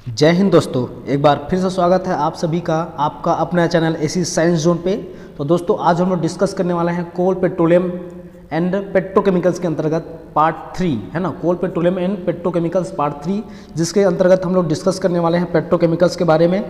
जय हिंद दोस्तों, एक बार फिर से स्वागत है आप सभी का आपका अपना चैनल एसी साइंस जोन पे। तो दोस्तों आज हम लोग डिस्कस करने वाले हैं कोल पेट्रोलियम एंड पेट्रोकेमिकल्स के अंतर्गत पार्ट 3 है ना, coal petroleum and petrochemicals part 3, जिसके अंतर्गत हम लोग डिस्कस करने वाले हैं पेट्रोकेमिकल्स के बारे में।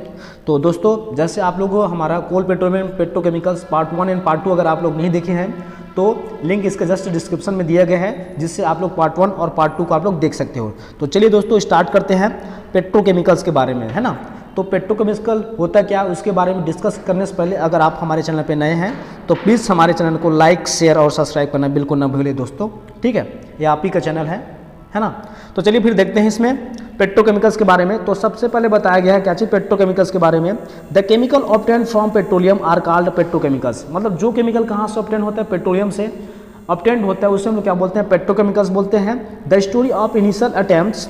तो दोस्तों जैसे आप लोग हमारा coal petroleum petrochemicals part 1 and part 2 अगर आप लोग नहीं देखे हैं तो लिंक इसके जस्ट डिस्क्रिप्शन में दिया गया है, जिससे आप लोग पार्ट 1 और पार्ट 2 को आप लोग देख सकते हो। तो चलिए दोस्तों स्टार्ट करते हैं पेट्रोकेमिकल्स के बारे में, है ना। तो पेट्रोकेमिकल होता क्या, उसके बारे में डिस्कस करने से पहले अगर आप हमारे चैनल पे नए हैं तो प्लीज़ हमारे चैनल को लाइक, शेयर और सब्सक्राइब करना बिल्कुल ना भूलिए दोस्तों, ठीक है। ये आप ही का चैनल है ना। तो चलिए फिर देखते हैं इसमें पेट्रोकेमिकल्स के बारे में। तो सबसे पहले बताया गया है क्या चीज़ पेट्रोकेमिकल्स के बारे में, the chemical obtained from petroleum are called petrochemicals. मतलब जो केमिकल कहाँ से ऑब्टेन होता है, पेट्रोलियम से ऑब्टेन होता है, उसे हम लोग क्या बोलते हैं, पेट्रोकेमिकल्स बोलते हैं। The story of initial attempts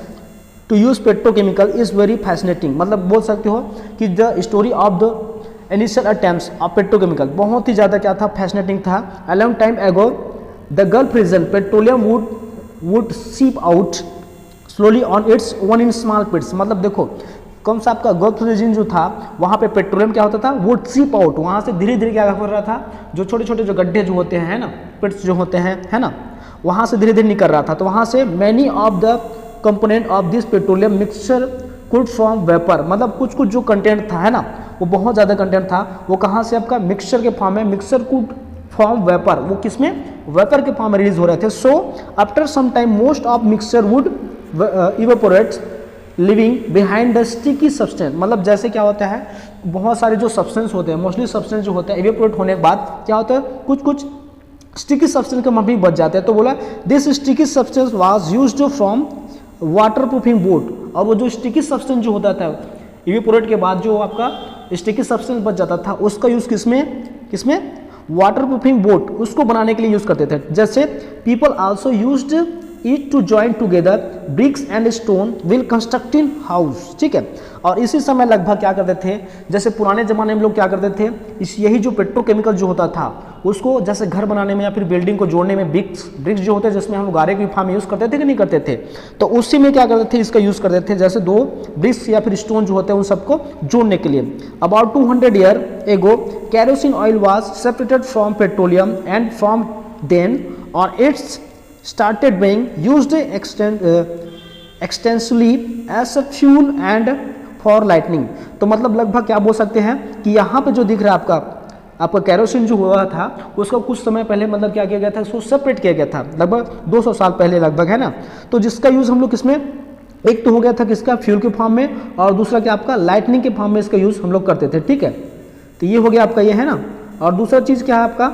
to use petrochemical is very fascinating. मतलब बोल सकते हो कि the story of the initial attempts of petrochemical बहुत ही ज़्यादा क्या था, फैसिनेटिंग था। A long time ago the Gulf region petroleum would seep out slowly on its own in small pits. मतलब देखो कौन सा आपका गल्फ रीजन जो था वहाँ पे पेट्रोलियम क्या होता था, वुड सीप आउट, वहाँ से धीरे धीरे क्या हो रहा था, जो छोटे छोटे जो गड्ढे जो होते हैं ना, पिट्स जो होते हैं, है ना, वहाँ से धीरे धीरे निकल रहा था। तो वहाँ से many of the component of this petroleum mixture could form vapour. मतलब कुछ कुछ जो कंटेंट था, है ना, वो बहुत ज़्यादा कंटेंट था, वो कहाँ से आपका मिक्सचर के फॉर्म में, मिक्सचर कुड फॉर्म वेपर, वो किसमें, वेपर के फॉर्म में रिलीज हो रहे थे। So after some time most of mixture would evaporate leaving behind the sticky substance. मतलब जैसे क्या होता है, बहुत सारे जो सब्सटेंस होते हैं, मोस्टली सब्सटेंस जो होता है इवेपोरेट होने के बाद क्या होता है, कुछ कुछ स्टिकी सब्सटेंस के में भी बच जाते हैं। तो बोला this sticky substance was used from water proofing boat. और वो जो स्टिकी सब्सटेंस जो होता था इवेपोरेट के बाद जो आपका स्टिकी सब्सटेंस बच जाता था, उसका यूज़ किसमें वाटर प्रूफिंग बोट, उसको बनाने के लिए यूज़ करते थे। जैसे people also used it to join together bricks and stone while constructing house, ठीक है। और इसी समय लगभग क्या करते थे, जैसे पुराने ज़माने में लोग क्या करते थे, यही जो पेट्रोकेमिकल जो होता था उसको जैसे घर बनाने में या फिर बिल्डिंग को जोड़ने में ब्रिक्स जो होते हैं, जिसमें हम गारे की फॉर्म में यूज़ करते थे कि नहीं करते थे, तो उसी में क्या करते थे, इसका यूज़ करते थे, जैसे दो ब्रिक्स या फिर स्टोन जो होते हैं उन सबको जोड़ने के लिए। About 200 year ago kerosene oil was separated from petroleum and from then और it's started being used extensively as a fuel and for lightning। तो मतलब लगभग क्या बोल सकते हैं कि यहाँ पे जो दिख रहा है आपका कैरोसिन जो हुआ था उसका कुछ समय पहले मतलब क्या किया गया था, उसको सेपरेट किया गया था लगभग 200 साल पहले लगभग, है ना। तो जिसका यूज़ हम लोग किसमें, एक तो हो गया था किसका, फ्यूल के फॉर्म में, और दूसरा क्या आपका लाइटनिंग के फॉर्म में इसका यूज़ हम लोग करते थे, ठीक है। तो ये हो गया आपका, ये है ना। और दूसरा चीज़ क्या है आपका,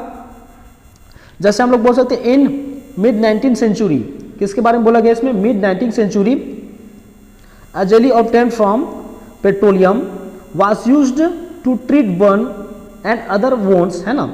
जैसे हम लोग बोल सकते हैं इन मिड 19th सेंचुरी, किसके बारे में बोला गया इसमें, mid 19th century a jelly obtained from petroleum was used to treat burn and other wounds, है ना,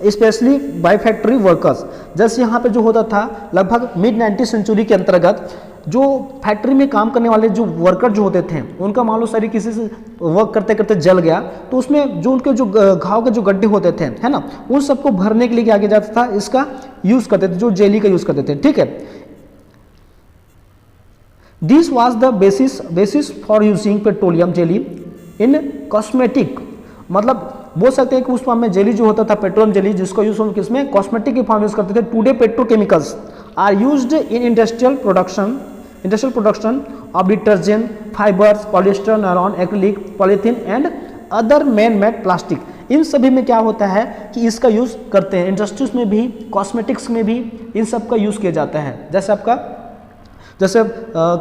स्पेशली बाय फैक्ट्री वर्कर्स। जैसे यहाँ पे जो होता था लगभग मिड 19th सेंचुरी के अंतर्गत जो फैक्ट्री में काम करने वाले जो वर्कर जो होते थे, उनका मान लो शरीर किसी से वर्क करते करते जल गया, तो उसमें जो उनके जो घाव के जो गड्ढे होते थे, है ना, उन सबको भरने के लिए क्या किया जाता था, इसका यूज़ करते थे, जो जेली का यूज़ करते थे, ठीक है। This was the basis for using petroleum jelly in cosmetic. मतलब बोल सकते हैं कि उस फॉर्म में जेली जो होता था पेट्रोलियम जेली, जिसको यूज हम किसमें, कॉस्मेटिक के फॉर्म यूज करते थे। Today petrochemicals are used in industrial production of detergent, fibres, polyester, nylon, acrylic, polythene and other man made plastic. इन सभी में क्या होता है कि इसका यूज़ करते हैं, इंडस्ट्रीज में भी, कॉस्मेटिक्स में भी इन सब का यूज़ किया जाता है। जैसे आपका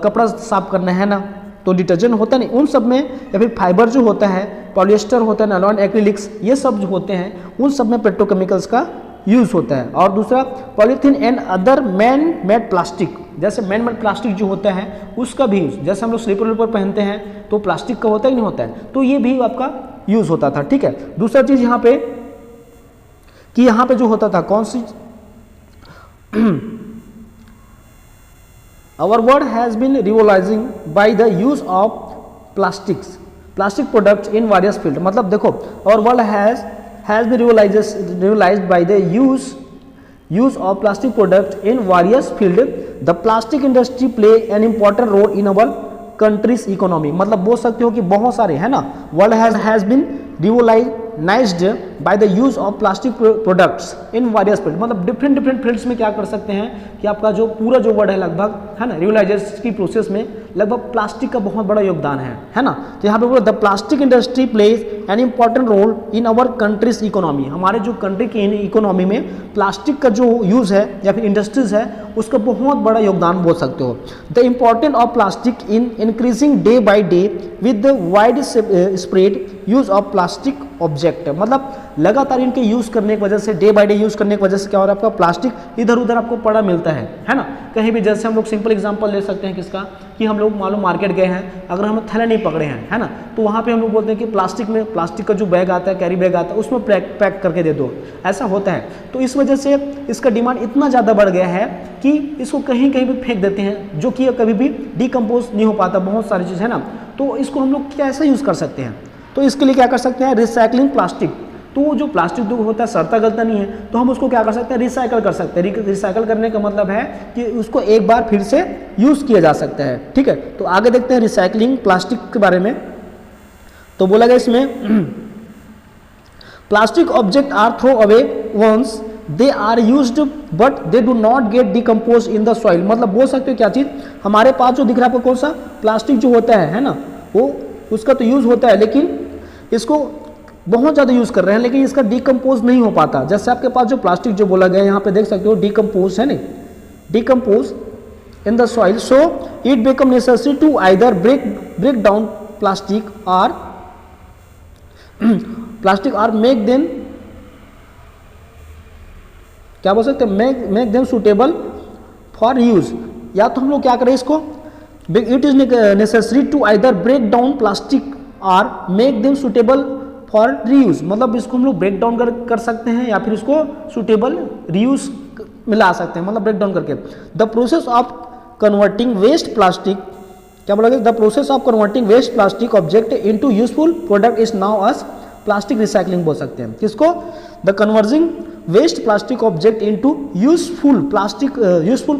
कपड़ा साफ करना है ना, तो डिटर्जेंट होता नहीं, उन सब में, या फिर फाइबर जो होता है, पॉलिएस्टर होता है, नायलॉन, एक्रिलिक्स, ये सब जो होते हैं उन सब में पेट्रोकेमिकल्स का यूज़ होता है। और दूसरा polythene and other man made plastic, जैसे मैन मेड प्लास्टिक जो होता है उसका भी यूज़, जैसे हम लोग स्लीपर वेपर पहनते हैं तो प्लास्टिक का होता ही नहीं होता है, तो ये भी आपका यूज़ होता था, ठीक है। दूसरा चीज़ यहाँ पे कि यहाँ पे जो होता था कौन सी Our world has been revolutionizing by the use of plastic products in various fields। मतलब देखो our world has been revolutionized by the use of plastic products in various fields। The plastic industry play an important role in our country's economy, मतलब बोल सकते हो कि बहुत सारे है ना, world has been revolutionised by the use of plastic products in various field, मतलब डिफरेंट डिफरेंट फील्ड्स में क्या कर सकते हैं कि आपका जो पूरा जो वर्ड है लगभग है ना, रिवोलाइजेशन की प्रोसेस में लगभग प्लास्टिक का बहुत बड़ा योगदान है ना। तो यहाँ पे बोलो the plastic industry plays an important role in our country's economy, हमारे जो कंट्री की इकोनॉमी में प्लास्टिक का जो यूज है या फिर इंडस्ट्रीज है उसका बहुत बड़ा योगदान बोल सकते हो। The important of plastic in increasing day by day with the wide spread use of plastic object, मतलब लगातार इनके यूज करने की वजह से, डे बाय डे यूज करने की वजह से क्या हो रहा है, आपका प्लास्टिक इधर उधर आपको पड़ा मिलता है ना कहीं भी। जैसे हम लोग सिंपल एग्जांपल ले सकते हैं किसका, कि हम लोग मालूम मार्केट गए हैं, अगर हम थैला नहीं पकड़े हैं है ना, तो वहाँ पे हम लोग बोलते हैं कि प्लास्टिक का जो बैग आता है, कैरी बैग आता है, उसमें पैक करके दे दो, ऐसा होता है। तो इस वजह से इसका डिमांड इतना ज़्यादा बढ़ गया है कि इसको कहीं कहीं भी फेंक देते हैं, जो कि कभी भी डिकम्पोज नहीं हो पाता, बहुत सारी चीज़ है ना। तो इसको हम लोग कैसे यूज़ कर सकते हैं, तो इसके लिए क्या कर सकते हैं, रिसाइकलिंग प्लास्टिक। तो जो प्लास्टिक जो होता है सड़ता गलता नहीं है, तो हम उसको क्या कर सकते हैं, रिसाइकल कर सकते हैं। रिसाइकल करने का मतलब है कि उसको एक बार फिर से यूज़ किया जा सकता है, ठीक है। तो आगे देखते हैं रिसाइकलिंग प्लास्टिक के बारे में। तो बोला गया इसमें plastic object are throw away once they are used but they do not get decompose in the soil, मतलब बोल सकते हो क्या चीज़, हमारे पास जो दिख रहा है आपको कौन सा प्लास्टिक जो होता है ना, वो उसका तो यूज़ होता है, लेकिन इसको बहुत ज़्यादा यूज़ कर रहे हैं, लेकिन इसका डिकम्पोज नहीं हो पाता। जैसे आपके पास जो प्लास्टिक जो बोला गया यहाँ पे देख सकते हो डिकम्पोज है नहीं, decompose in the soil, so it become necessary to either break down plastic और मेक देम, क्या बोल सकते हैं, make them suitable for use. या तो हम लोग क्या करें इसको, it is necessary to either break down plastic और make them suitable for reuse, मतलब इसको हम लोग ब्रेक डाउन कर सकते हैं या फिर इसको सुटेबल रीयूज में ला सकते हैं, मतलब ब्रेक डाउन करके। The process of converting waste plastic, क्या बोला गया, the process of converting waste plastic object into useful product is now as plastic recycling बोल सकते हैं। किसको, the converging waste plastic object into useful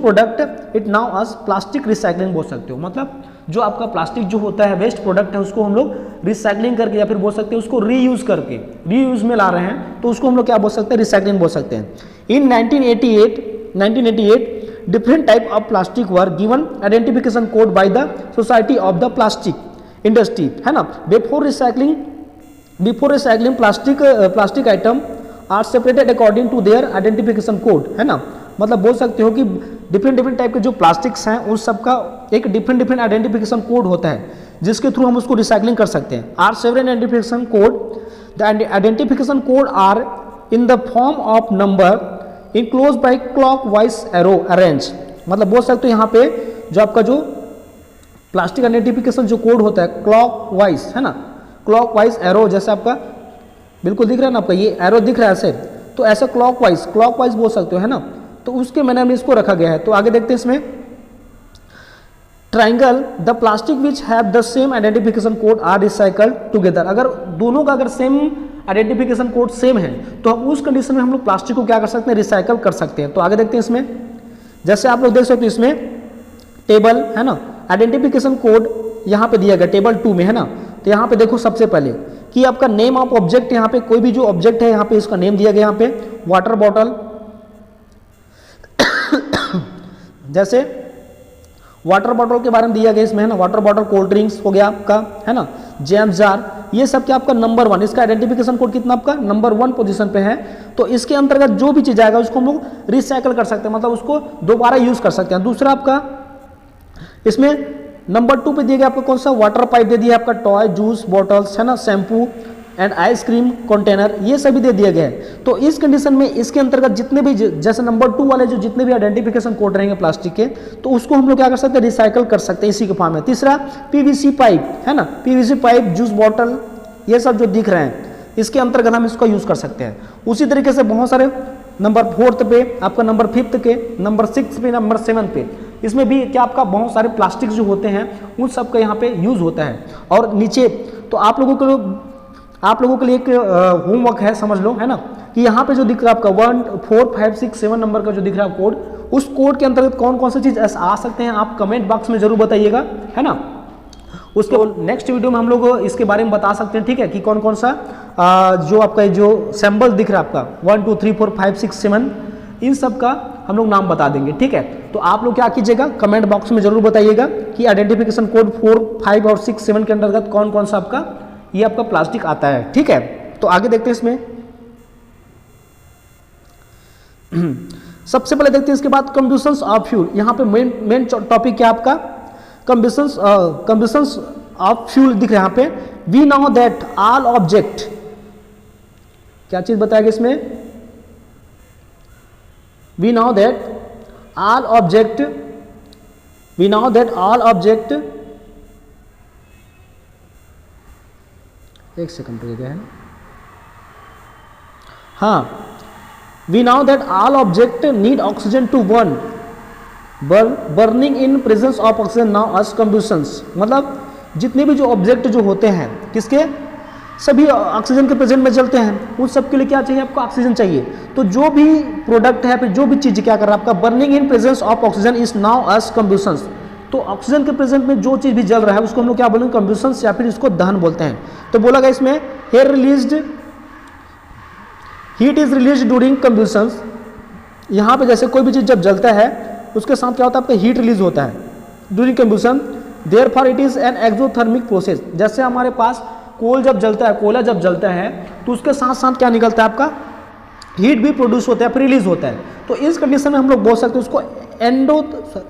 product it known as plastic recycling बोल सकते हो। मतलब जो आपका प्लास्टिक जो होता है वेस्ट प्रोडक्ट है उसको हम लोग रिसाइकलिंग करके या फिर बोल सकते हैं उसको रीयूज करके रीयूज में ला रहे हैं, तो उसको हम लोग क्या बोल सकते हैं, रिसाइकलिंग बोल सकते हैं। In 1988 different type of plastic were given identification code by the society of the plastic industry, है ना। Before recycling plastic item are separated according to their identification code, है ना। मतलब बोल सकते हो कि डिफरेंट टाइप के जो प्लास्टिक्स हैं उन सबका एक डिफरेंट आइडेंटिफिकेशन कोड होता है जिसके थ्रू हम उसको रिसाइकलिंग कर सकते हैं। Are several identification code, the identification code are in the form of number enclosed by clockwise arrow arrange, मतलब बोल सकते हो यहाँ पे जो आपका जो प्लास्टिक आइडेंटिफिकेशन जो कोड होता है क्लॉक वाइज, है ना, क्लॉक वाइज एरो, जैसे आपका बिल्कुल दिख रहा है ना, आपका ये एरो दिख रहा है ऐसे, तो ऐसा क्लॉक वाइज बोल सकते हो, है ना। तो उसके मैंने में इसको रखा गया है। तो आगे देखते हैं इसमें triangle, the plastic which have the same identification code are recycled together, अगर दोनों का अगर सेम आइडेंटिफिकेशन कोड सेम है तो हम उस कंडीशन में हम लोग प्लास्टिक को क्या कर सकते हैं, रिसाइकल कर सकते हैं। तो आगे देखते हैं इसमें, जैसे आप लोग देख सकते हो इसमें टेबल, है ना, आइडेंटिफिकेशन कोड यहाँ पे दिया गया टेबल 2 में, है ना। तो यहाँ पे देखो सबसे पहले कि आपका नेम ऑफ ऑब्जेक्ट, यहाँ पे कोई भी जो ऑब्जेक्ट है यहाँ पे इसका नेम दिया गया, यहाँ पे वाटर बॉटल जैसे वाटर बॉटल के बारे में दिया गया इसमें, है ना, वाटर बॉटल, कोल्ड ड्रिंक्स हो गया आपका, है ना, जैम जार, ये सब क्या आपका नंबर 1, इसका आइडेंटिफिकेशन कोड कितना आपका नंबर 1 पोजीशन पे है। तो इसके अंतर्गत जो भी चीज़ आएगा उसको हम लोग रिसाइकल कर सकते हैं, मतलब उसको दोबारा यूज कर सकते हैं। दूसरा आपका इसमें नंबर 2 पे दिया गया आपका कौन सा, वाटर पाइप दे दिया आपका, टॉय, जूस बॉटल्स, है ना, शैम्पू एंड आइसक्रीम कंटेनर, ये सभी दे दिया गया है। तो इस कंडीशन में इसके अंतर्गत जितने भी जैसे नंबर 2 वाले जो जितने भी आइडेंटिफिकेशन कोड रहेंगे प्लास्टिक के, तो उसको हम लोग क्या कर सकते हैं, रिसाइकल कर सकते हैं इसी के फॉर्म में। तीसरा पीवीसी पाइप, है ना, पीवीसी पाइप, जूस बॉटल, ये सब जो दिख रहे हैं इसके अंतर्गत हम इसको यूज कर सकते हैं। उसी तरीके से बहुत सारे नंबर 4 पे आपका, नंबर 5 के, नंबर 6 पे, नंबर 7 पे, इसमें भी क्या आपका बहुत सारे प्लास्टिक जो होते हैं उन सब का यहाँ पे यूज होता है। और नीचे तो आप लोगों के लिए एक होमवर्क है, समझ लो, है ना, कि यहाँ पे जो दिख रहा है आपका 1 4 5 6 7 नंबर का जो दिख रहा है कोड, उस कोड के अंतर्गत कौन कौन सी चीज़ आ सकते हैं आप कमेंट बॉक्स में जरूर बताइएगा, है ना। उसके नेक्स्ट वीडियो में हम लोग इसके बारे में बता सकते हैं, ठीक है, कि कौन कौन सा जो आपका जो सैम्बल दिख रहा है आपका 1 2 3 4 5 6 7 इन सब का हम लोग नाम बता देंगे, ठीक है। तो आप लोग क्या कीजिएगा, कमेंट बॉक्स में जरूर बताइएगा कि आइडेंटिफिकेशन कोड 4 5 और 6 7 के अंतर्गत कौन कौन सा आपका ये आपका प्लास्टिक आता है, ठीक है। तो आगे देखते हैं इसमें सबसे पहले देखते हैं इसके बाद कंबशंस ऑफ फ्यूल। यहाँ पे मेन टॉपिक क्या आपका कंबशंस ऑफ फ्यूल दिख रहा है यहाँ पे। We know that all object, क्या चीज बताएगा इसमें, we know that all object, we know that all object, एक सेकंड रुक गया है, हाँ, we know that all object need oxygen to burning in presence of oxygen now as combustions। मतलब जितने भी जो ऑब्जेक्ट जो होते हैं किसके, सभी ऑक्सीजन के प्रेजेंट में जलते हैं, उन सब के लिए क्या चाहिए आपको, ऑक्सीजन चाहिए। तो जो भी प्रोडक्ट है, फिर जो भी चीज क्या कर रहा है आपका, burning in presence of oxygen is now as combustions. तो ऑक्सीजन के प्रेजेंट में जो चीज भी जल रहा है उसको हम लोग क्या बोलेंगे, कम्ब्यूशंस, या फिर इसको दहन बोलते हैं। तो बोला गया इसमें here released, heat is release during combustions. यहाँ पे जैसे कोई भी चीज जब जलता है उसके साथ क्या होता है आपका, हीट रिलीज होता है during combustion. Therefore it is an exothermic process. जैसे हमारे पास कोल जब जलता है, कोयला जब जलता है तो उसके साथ साथ क्या निकलता है आपका, हीट भी प्रोड्यूस होता है, फिर रिलीज होता है। तो इस कंडीशन में हम लोग बोल सकते हैं उसको एंडो,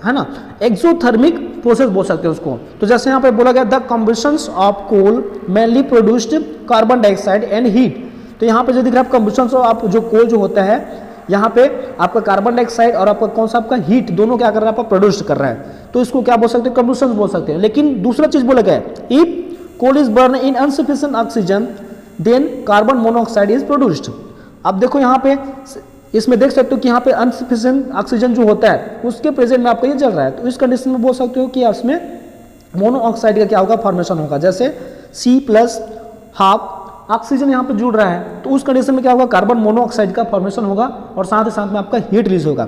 है ना, एक्सोथर्मिक प्रोसेस बोल सकते हैं उसको। तो जैसे यहाँ पे बोला गया the combustions of coal mainly produced carbon dioxide and heat. तो यहाँ पे जो दिख रहा है कम्बशन आप जो कोल जो होता है यहाँ पे आपका कार्बन डाइऑक्साइड और आपका कौन सा आपका हीट दोनों क्या कर रहा है आपका प्रोड्यूस कर रहा है। तो इसको क्या बोल सकते हैं, कम्बशन बोल सकते हैं। लेकिन दूसरा चीज बोला गया है, if coal is burn in insufficient oxygen then carbon monoxide is produced. अब देखो यहाँ पे इसमें देख सकते हो कि यहाँ पे अनसफिशिएंट ऑक्सीजन जो होता है उसके प्रेजेंट में आपका ये जल रहा है। तो इस कंडीशन में बोल सकते हो कि इसमें मोनोऑक्साइड का क्या होगा, फॉर्मेशन होगा। जैसे C+½ ऑक्सीजन यहाँ पे जुड़ रहा है तो उस कंडीशन में क्या होगा, कार्बन मोनोऑक्साइड का फॉर्मेशन होगा और साथ ही साथ में आपका हीट रिलीज होगा।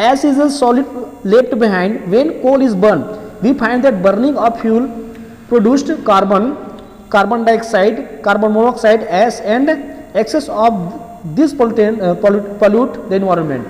Ash is a solid left behind when coal is burn we find that burning of fuel produced carbon dioxide, carbon monoxide, ash and excess of this pollute the environment.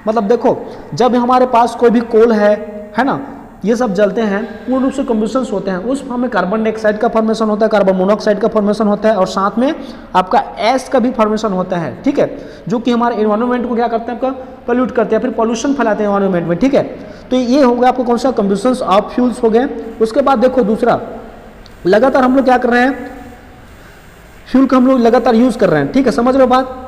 मतलब देखो जब हमारे पास कोई भी कोल है ना, ये सब जलते हैं, पूर्ण रूप से कम्बशंस होते हैं, उस फॉर्म में कार्बन डाइऑक्साइड का फॉर्मेशन होता है, कार्बन मोनोऑक्साइड का फॉर्मेशन होता है और साथ में आपका एस का भी फॉर्मेशन होता है, ठीक है, जो कि हमारे एनवायरनमेंट को क्या करते हैं आपका पोल्यूट करते हैं, फिर पॉल्यूशन फैलाते हैं एनवायरनमेंट में, ठीक है। तो ये हो गया आपको कौन सा, कम्बशंस ऑफ फ्यूल्स हो गए। उसके बाद देखो दूसरा, लगातार हम लोग क्या कर रहे हैं, फ्यूल का हम लोग लगातार यूज कर रहे हैं, ठीक है, समझ रहे हो बात।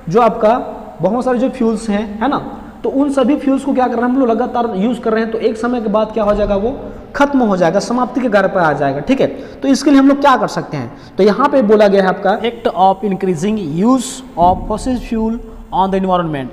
जो आपका बहुत सारे जो फ्यूल्स हैं, है ना, तो उन सभी फ्यूल्स को क्या कर रहे हैं हम लोग लगातार यूज कर रहे हैं। तो एक समय के बाद क्या हो जाएगा, वो खत्म हो जाएगा, समाप्ति के घर पर आ जाएगा, ठीक है। तो इसके लिए हम लोग क्या कर सकते हैं, तो यहाँ पे बोला गया है आपका act of increasing use of fossil fuel on the environment.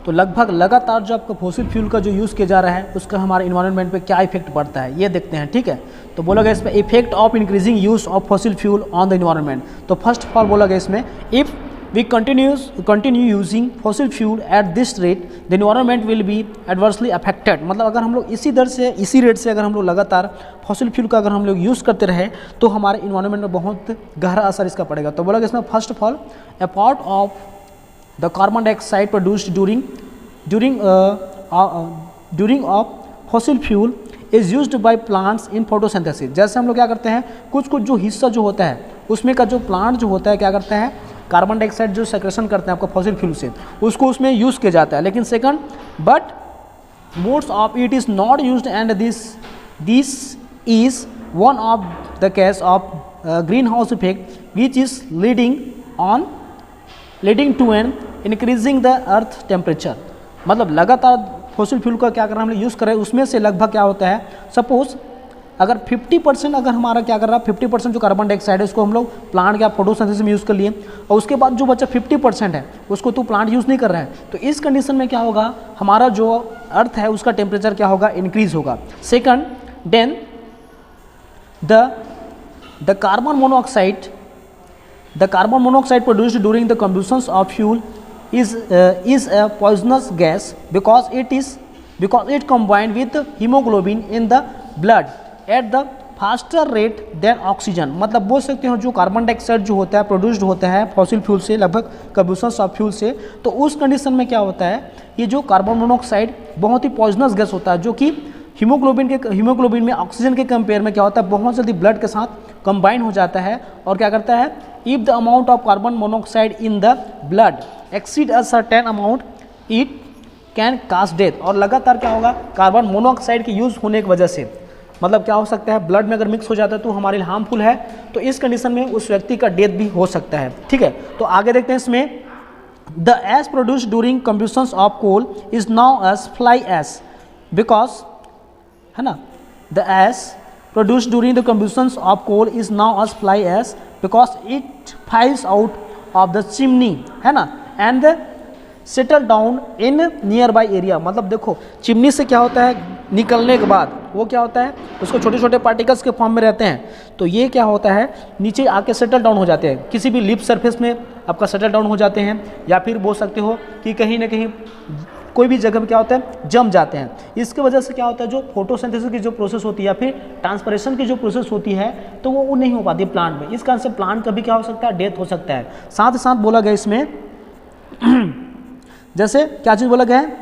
तो लगभग लगातार जो आपका फॉसिल फ्यूल का जो यूज़ किया जा रहा है उसका हमारे इन्वायरमेंट पे क्या इफेक्ट पड़ता है ये देखते हैं, ठीक है। तो बोला गया इसमें effect of increasing use of fossil fuel on the environment. तो फर्स्ट ऑफ ऑल बोला गया इसमें, if we continue using fossil fuel at this rate the environment will be adversely affected। मतलब अगर हम लोग इसी दर से, इसी रेट से अगर हम लोग लगातार फॉसिल फ्यूल का अगर हम लोग यूज़ करते रहे तो हमारे इन्वायरमेंट में बहुत गहरा असर इसका पड़ेगा। तो बोला गया इसमें first of all a part of the carbon dioxide produced during of fossil fuel is used by plants in photosynthesis। जैसे हम लोग क्या करते हैं, कुछ जो हिस्सा जो होता है उसमें का जो प्लांट जो होता है क्या करता है, कार्बन डाइऑक्साइड जो सेक्रेशन करते हैं आपका फॉसिल फ्यूल से, उसको उसमें यूज़ किया जाता है। लेकिन second, but modes of it is not used and this is one of the case of green house effect which is leading to an increasing the earth temperature. मतलब लगातार fossil fuel का क्या कर रहे हैं हम लोग यूज़ कर रहे हैं, उसमें से लगभग क्या होता है, सपोज अगर 50% अगर हमारा क्या कर रहा है, 50% जो कार्बन डाइऑक्साइड है उसको हम लोग प्लांट या फोटोसिंथेसिस में यूज़ कर लिए और उसके बाद जो बचा 50% है उसको तो प्लांट यूज़ नहीं कर रहा है। तो इस कंडीशन में क्या होगा, हमारा जो अर्थ है उसका टेम्परेचर क्या होगा, इंक्रीज होगा। Second, then the carbon monoxide produced during the combustions of fuel is a poisonous gas because it combined with hemoglobin in the blood at the faster rate than oxygen, मतलब बोल सकते हो जो carbon dioxide जो होता है produced होता है फॉसिल फ्यूल से, लगभग कंबशन ऑफ फ्यूल से, तो उस कंडीशन में क्या होता है, ये जो कार्बन मोनोऑक्साइड बहुत ही पॉइजनस गैस होता है, जो कि हीमोग्लोबिन में ऑक्सीजन के कंपेयर में क्या होता है, बहुत जल्दी ब्लड के साथ कंबाइन हो जाता है और क्या करता है, if the amount of carbon monoxide in the blood exceed a certain amount it can cause death. और लगातार क्या होगा, कार्बन मोनोऑक्साइड के यूज़ होने की वजह से मतलब क्या हो सकता है, ब्लड में अगर मिक्स हो जाता है तो हमारे लिए हार्मफुल है, तो इस कंडीशन में उस व्यक्ति का डेथ भी हो सकता है। ठीक है, तो आगे देखते हैं इसमें, the ash produced during combustion of coal is now as fly ash because, है ना, the ash produced during the combustion of coal is now as fly ash because it flies out of the chimney, है ना, and settle down in nearby area. मतलब देखो chimney से क्या होता है, निकलने के बाद वो क्या होता है, उसको छोटे छोटे पार्टिकल्स के फॉर्म में रहते हैं, तो ये क्या होता है, नीचे आके सेटल डाउन हो जाते हैं, किसी भी लिप सरफेस में आपका सेटल डाउन हो जाते हैं, या फिर बोल सकते हो कि कहीं ना कहीं कोई भी जगह में क्या होता है, जम जाते हैं। इसके वजह से क्या होता है, जो फोटोसिंथेसिस की जो प्रोसेस होती है या फिर ट्रांसपरेशन की जो प्रोसेस होती है, तो वो नहीं हो पाती प्लांट में। इस कारण से प्लांट का भी क्या हो सकता है, डेथ हो सकता है। साथ ही साथ बोला गया इसमें जैसे क्या चीज़ बोला गया है,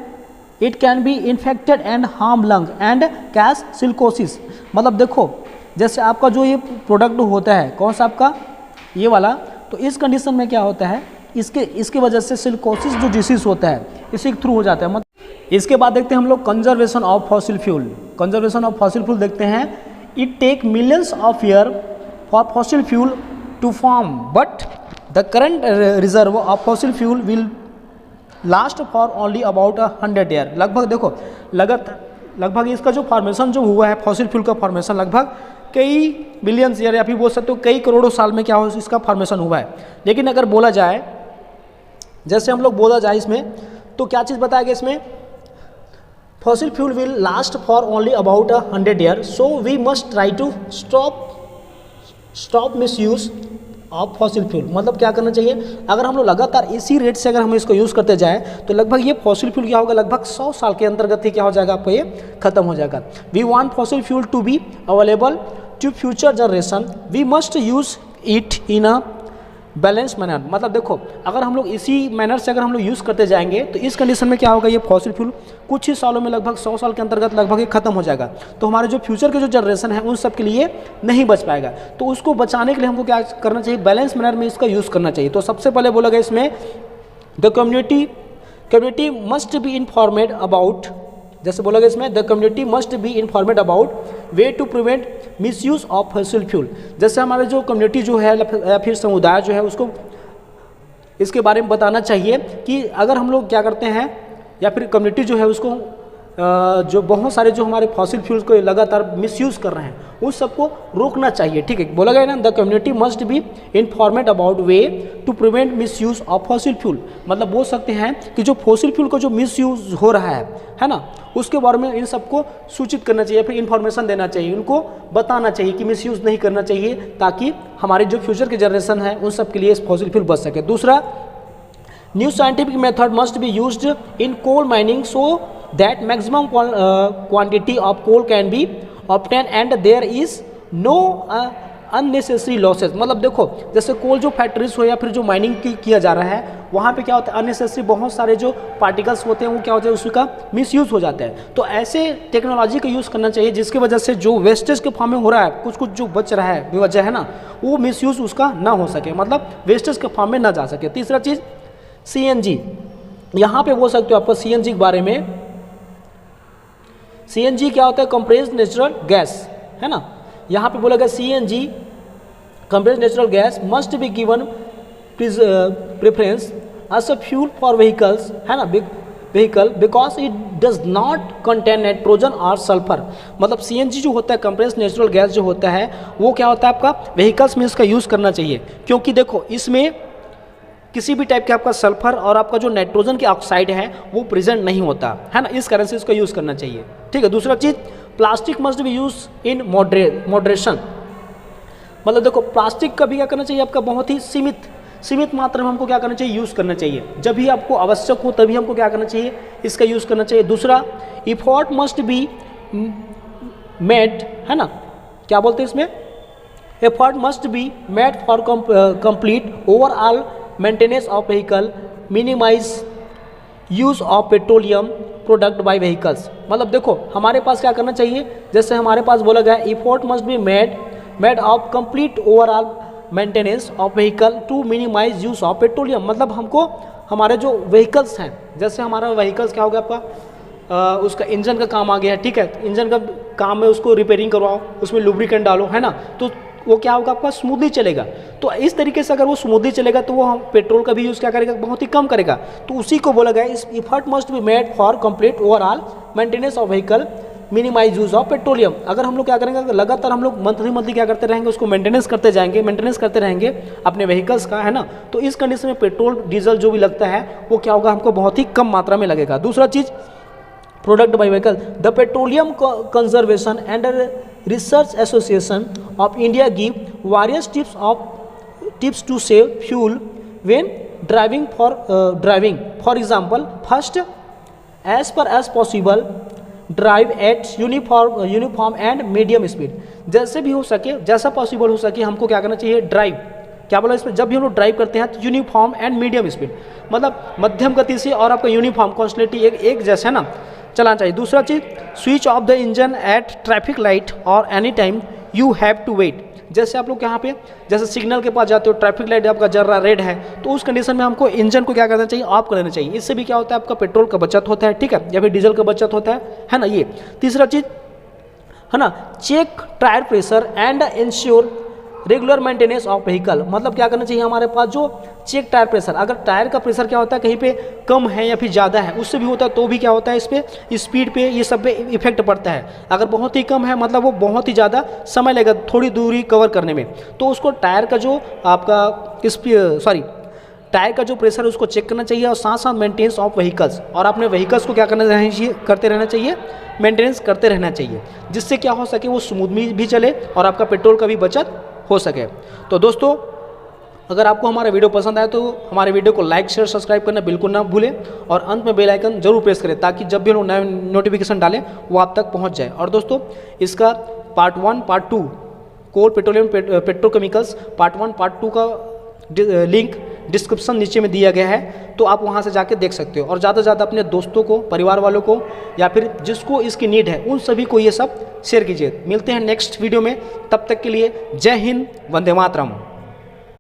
it can be infected and harm lung and cause silicosis. मतलब देखो जैसे आपका जो ये प्रोडक्ट होता है, कौन सा आपका ये वाला, तो इस कंडीशन में क्या होता है, इसके वजह से सिल्कोसिस जो डिसीज होता है इसी के थ्रू हो जाता है। मतलब इसके बाद देखते हैं हम लोग conservation of fossil fuel. Conservation of fossil fuel देखते हैं, it take millions of year for fossil fuel to form but the current reserve of fossil fuel will last for only about 100 year. लगभग देखो लगभग इसका जो formation जो हुआ है फॉसिल फ्यूल का फॉर्मेशन लगभग कई मिलियंस ईयर या फिर बोल सकते हो कई करोड़ों साल में क्या हो इसका फॉर्मेशन हुआ है। लेकिन अगर बोला जाए, जैसे हम लोग बोला जाए इसमें, तो क्या चीज़ बताया गया इसमें, fossil fuel will last for only about 100 year, so we must try to stop misuse of fossil fuel. मतलब क्या करना चाहिए, अगर हम लोग लगातार इसी रेट से अगर हम इसको यूज़ करते जाएं तो लगभग ये फॉसिल फ्यूल क्या होगा, लगभग 100 साल के अंतर्गत ही क्या हो जाएगा, आपको ये खत्म हो जाएगा। We want fossil fuel to be available to future generation, we must use it in a balance manner. मतलब देखो अगर हम लोग इसी मैनर से अगर हम लोग यूज़ करते जाएंगे तो इस कंडीशन में क्या होगा, ये फॉसिल फ्यूल कुछ ही सालों में लगभग 100 साल के अंतर्गत लगभग ये खत्म हो जाएगा। तो हमारे जो फ्यूचर के जो जनरेशन है उन सब के लिए नहीं बच पाएगा। तो उसको बचाने के लिए हमको क्या करना चाहिए, बैलेंस मैनर में इसका यूज़ करना चाहिए। तो सबसे पहले बोला गया इसमें, the community must be informed about, जैसे बोला गया इसमें, the community must be informed about way to prevent misuse of fossil fuel. जैसे हमारे जो कम्युनिटी जो है या फिर समुदाय जो है उसको इसके बारे में बताना चाहिए कि अगर हम लोग क्या करते हैं, या फिर कम्युनिटी जो है उसको जो बहुत सारे जो हमारे फॉसिल फ्यूल्स को लगातार मिसयूज़ कर रहे हैं उस सबको रोकना चाहिए। ठीक है, बोला गया ना, the community must be informed about way to prevent misuse of fossil fuel. मतलब बोल सकते हैं कि जो फॉसिल फ्यूल का जो मिसयूज हो रहा है ना, उसके बारे में इन सबको सूचित करना चाहिए, फिर इन्फॉर्मेशन देना चाहिए, उनको बताना चाहिए कि मिसयूज नहीं करना चाहिए, ताकि हमारे जो फ्यूचर के जनरेशन है उन सब के लिए फॉसिल फ्यूल बच सके। दूसरा, new scientific method must be used in coal mining so that maximum quantity of coal can be obtained and there is no unnecessary losses। मतलब देखो जैसे कोल जो फैक्ट्रीज हो या फिर जो माइनिंग किया जा रहा है वहाँ पे क्या होता है, अननेसेसरी बहुत सारे जो पार्टिकल्स होते हैं वो क्या होता है, उसका मिसयूज़ हो जाता है। तो ऐसे टेक्नोलॉजी का यूज़ करना चाहिए जिसकी वजह से जो वेस्टेज के फॉर्म में हो रहा है, कुछ जो बच रहा है बेवजह है ना, वो मिसयूज़ उसका ना हो सके, मतलब वेस्टेज के फॉर्म में ना जा सके। तीसरा चीज़ CNG, यहाँ पे बोल सकते हो आपको CNG के बारे में। CNG क्या होता है, कंप्रेस्ड नेचुरल गैस, है ना। यहाँ पे बोला गया CNG compressed natural gas must be given preference as a fuel for vehicles, है ना, vehicle because it does not contain nitrogen और सल्फर। मतलब CNG जो होता है कंप्रेस्ड नेचुरल गैस जो होता है वो क्या होता है, आपका व्हीकल्स में इसका यूज़ करना चाहिए, क्योंकि देखो इसमें किसी भी टाइप के आपका सल्फर और आपका जो नाइट्रोजन की ऑक्साइड है वो प्रेजेंट नहीं होता है ना, इस कारण से इसका यूज़ करना चाहिए। ठीक है, दूसरा चीज़, plastic must be use in moderation. मतलब देखो प्लास्टिक का भी क्या करना चाहिए, आपका बहुत ही सीमित मात्रा में हमको क्या करना चाहिए, यूज़ करना चाहिए। जब भी आपको आवश्यक हो तभी हमको क्या करना चाहिए, इसका यूज़ करना चाहिए। दूसरा, इफोर्ट मस्ट बी मेड, है ना, क्या बोलते हैं इसमें, effort must be made for complete overall maintenance of vehicle, minimise use of petroleum product by vehicles. मतलब देखो हमारे पास क्या करना चाहिए, जैसे हमारे पास बोला गया effort must be made of complete overall maintenance of vehicle to minimise use of petroleum. मतलब हमको हमारे जो व्हीकल्स हैं, जैसे हमारा व्हीकल्स क्या हो गया आपका, उसका इंजन का काम आ गया है, ठीक है, इंजन का काम है, उसको रिपेयरिंग करवाओ, उसमें लुब्रिकेंट डालो, है ना, तो वो क्या होगा आपका स्मूथली चलेगा। तो इस तरीके से अगर वो स्मूथली चलेगा तो वो हम पेट्रोल का भी यूज़ क्या करेगा, बहुत ही कम करेगा। तो उसी को बोला गया इस effort must be made for complete overall maintenance of vehicle, minimise use of petroleum. अगर हम लोग क्या करेंगे, लगातार हम लोग मंथली क्या करते रहेंगे, उसको मेंटेनेंस करते जाएंगे अपने व्हीकल्स का, है ना, तो इस कंडीशन में पेट्रोल डीजल जो भी लगता है वो क्या होगा, हमको बहुत ही कम मात्रा में लगेगा। दूसरा चीज़, product by vehicle, the petroleum conservation and research association of India give various tips to save fuel when driving for example, first as possible drive at uniform and medium speed. जैसे भी हो सके, जैसा पॉसिबल हो सके हमको क्या करना चाहिए, ड्राइव, क्या बोला इसमें, जब भी हम लोग ड्राइव करते हैं तो यूनिफॉर्म एंड मीडियम स्पीड, मतलब मध्यम गति से और आपका यूनिफॉर्म कॉन्स्टेंटली एक जैसा है ना चलाना चाहिए। दूसरा चीज़, switch off the engine at traffic light और any time you have to wait. जैसे आप लोग यहाँ पे जैसे सिग्नल के पास जाते हो, ट्रैफिक लाइट आपका जल रहा रेड है, तो उस कंडीशन में हमको इंजन को क्या करना चाहिए, ऑफ कर देना चाहिए। इससे भी क्या होता है, आपका पेट्रोल का बचत होता है, ठीक है, या फिर डीजल का बचत होता है ना। ये तीसरा चीज़ है ना, check tyre pressure and ensure regular maintenance of vehicle. मतलब क्या करना चाहिए हमारे पास, जो चेक टायर प्रेशर, अगर टायर का प्रेशर क्या होता है कहीं पे कम है या फिर ज़्यादा है, उससे भी होता है, तो भी क्या होता है इस पर स्पीड पे ये सब पे इफेक्ट पड़ता है। अगर बहुत ही कम है मतलब वो बहुत ही ज़्यादा समय लगेगा थोड़ी दूरी कवर करने में, तो उसको टायर का जो आपका टायर का जो प्रेशर है उसको चेक करना चाहिए, और साथ साथ मेंटेनेंस ऑफ व्हीकल्स, और अपने व्हीकल्स को क्या करते रहना चाहिए, मेंटेनेंस करते रहना चाहिए, जिससे क्या हो सके वो स्मूथ भी चले और आपका पेट्रोल का भी बचत हो सके। तो दोस्तों अगर आपको हमारा वीडियो पसंद आए तो हमारे वीडियो को लाइक शेयर सब्सक्राइब करना बिल्कुल ना भूलें, और अंत में बेल आइकन जरूर प्रेस करें ताकि जब भी हम लोग नए नोटिफिकेशन डालें वो आप तक पहुंच जाए। और दोस्तों इसका part 1 part 2 coal petroleum petrochemicals part 1 part 2 का लिंक डिस्क्रिप्शन नीचे में दिया गया है, तो आप वहां से जाके देख सकते हो। और ज़्यादा से ज़्यादा अपने दोस्तों को, परिवार वालों को, या फिर जिसको इसकी नीड है उन सभी को ये सब शेयर कीजिए। मिलते हैं नेक्स्ट वीडियो में, तब तक के लिए जय हिंद, वंदे मातरम।